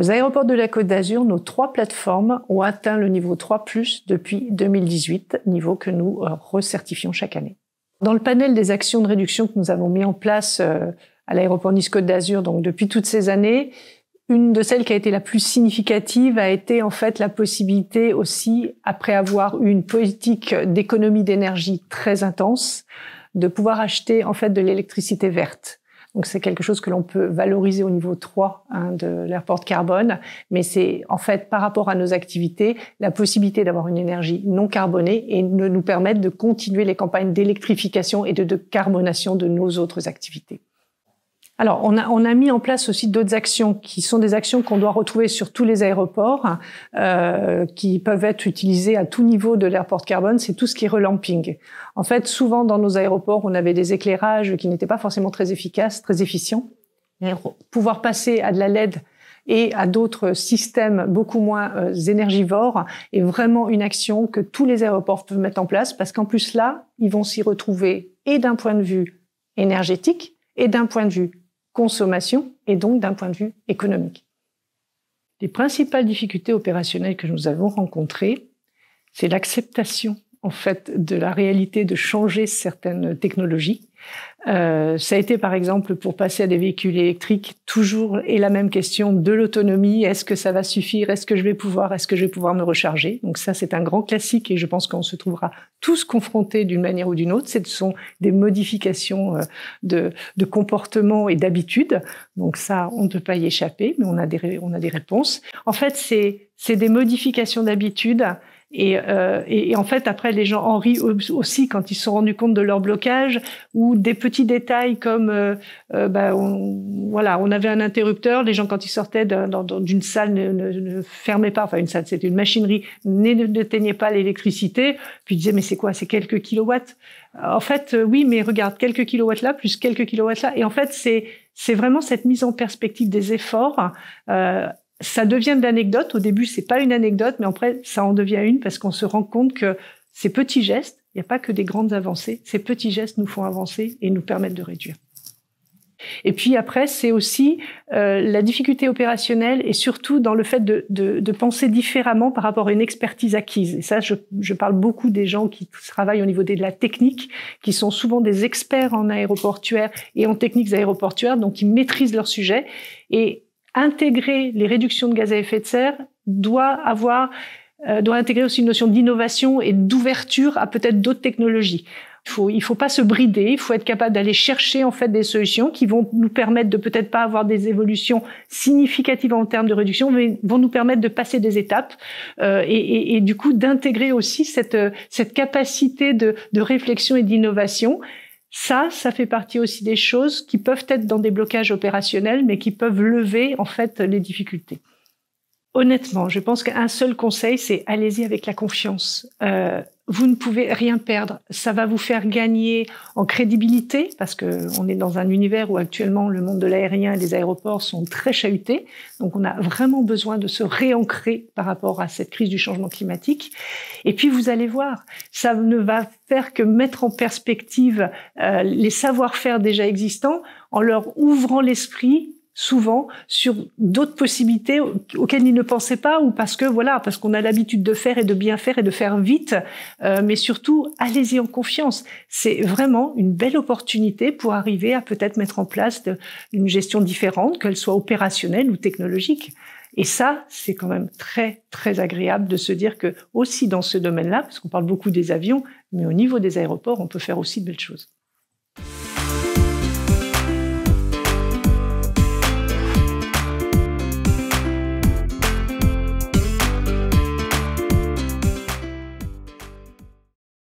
Aux aéroports de la Côte d'Azur, nos 3 plateformes ont atteint le niveau 3+, depuis 2018, niveau que nous recertifions chaque année. Dans le panel des actions de réduction que nous avons mis en place à l'aéroport Nice-Côte d'Azur, donc depuis toutes ces années, une de celles qui a été la plus significative a été en fait la possibilité aussi, après avoir eu une politique d'économie d'énergie très intense, de pouvoir acheter en fait de l'électricité verte. Donc c'est quelque chose que l'on peut valoriser au niveau 3 de l'airport carbone, mais c'est en fait par rapport à nos activités la possibilité d'avoir une énergie non carbonée et de nous permettre de continuer les campagnes d'électrification et de carbonation de nos autres activités. Alors, on a mis en place aussi d'autres actions qui sont des actions qu'on doit retrouver sur tous les aéroports, qui peuvent être utilisées à tout niveau de l'airport carbone. C'est tout ce qui est relamping. En fait, souvent dans nos aéroports, on avait des éclairages qui n'étaient pas forcément très efficaces, très efficients. Et pouvoir passer à de la LED et à d'autres systèmes beaucoup moins énergivores est vraiment une action que tous les aéroports peuvent mettre en place, parce qu'en plus là, ils vont s'y retrouver et d'un point de vue énergétique et d'un point de vue consommation et donc d'un point de vue économique. Les principales difficultés opérationnelles que nous avons rencontrées, c'est l'acceptation en fait de la réalité de changer certaines technologies. Ça a été par exemple pour passer à des véhicules électriques toujours et la même question de l'autonomie. Est-ce que ça va suffire? Est-ce que je vais pouvoir me recharger? Donc ça c'est un grand classique et je pense qu'on se trouvera tous confrontés d'une manière ou d'une autre. Ce sont des modifications de comportement et d'habitude. Donc ça on ne peut pas y échapper, mais on a des réponses. En fait c'est des modifications d'habitude. Et en fait, après, les gens en rient aussi quand ils se sont rendus compte de leur blocage ou des petits détails comme, on avait un interrupteur. Les gens, quand ils sortaient d'une salle, ne fermaient pas. Enfin, une salle, c'était une machinerie, n'éteignaient pas l'électricité. Puis ils disaient, mais c'est quoi? C'est quelques kilowatts. En fait, oui, mais regarde, quelques kilowatts là, plus quelques kilowatts là. Et en fait, c'est vraiment cette mise en perspective des efforts. Ça devient de l'anecdote. Au début, c'est pas une anecdote, mais après, ça en devient une parce qu'on se rend compte que ces petits gestes, il n'y a pas que des grandes avancées, ces petits gestes nous font avancer et nous permettent de réduire. Et puis après, c'est aussi la difficulté opérationnelle et surtout dans le fait de penser différemment par rapport à une expertise acquise. Et ça, je parle beaucoup des gens qui travaillent au niveau de la technique, qui sont souvent des experts en aéroportuaire et en techniques aéroportuaires, donc ils maîtrisent leur sujet. Et intégrer les réductions de gaz à effet de serre doit intégrer aussi une notion d'innovation et d'ouverture à peut-être d'autres technologies. Il faut pas se brider, il faut être capable d'aller chercher en fait des solutions qui vont nous permettre de peut-être pas avoir des évolutions significatives en termes de réduction, mais vont nous permettre de passer des étapes et du coup d'intégrer aussi cette capacité de réflexion et d'innovation. Ça fait partie aussi des choses qui peuvent être dans des blocages opérationnels, mais qui peuvent lever, en fait, les difficultés. Honnêtement, je pense qu'un seul conseil, c'est allez-y avec la confiance. Vous ne pouvez rien perdre. Ça va vous faire gagner en crédibilité, parce que on est dans un univers où actuellement le monde de l'aérien et des aéroports sont très chahutés. Donc on a vraiment besoin de se réancrer par rapport à cette crise du changement climatique. Et puis vous allez voir, ça ne va faire que mettre en perspective les savoir-faire déjà existants en leur ouvrant l'esprit souvent sur d'autres possibilités auxquelles ils ne pensaient pas ou parce qu'on a l'habitude de faire et de bien faire et de faire vite, mais surtout allez-y en confiance. C'est vraiment une belle opportunité pour arriver à peut-être mettre en place une gestion différente, qu'elle soit opérationnelle ou technologique. Et ça, c'est quand même très, très agréable de se dire que aussi dans ce domaine-là, parce qu'on parle beaucoup des avions, mais au niveau des aéroports, on peut faire aussi de belles choses.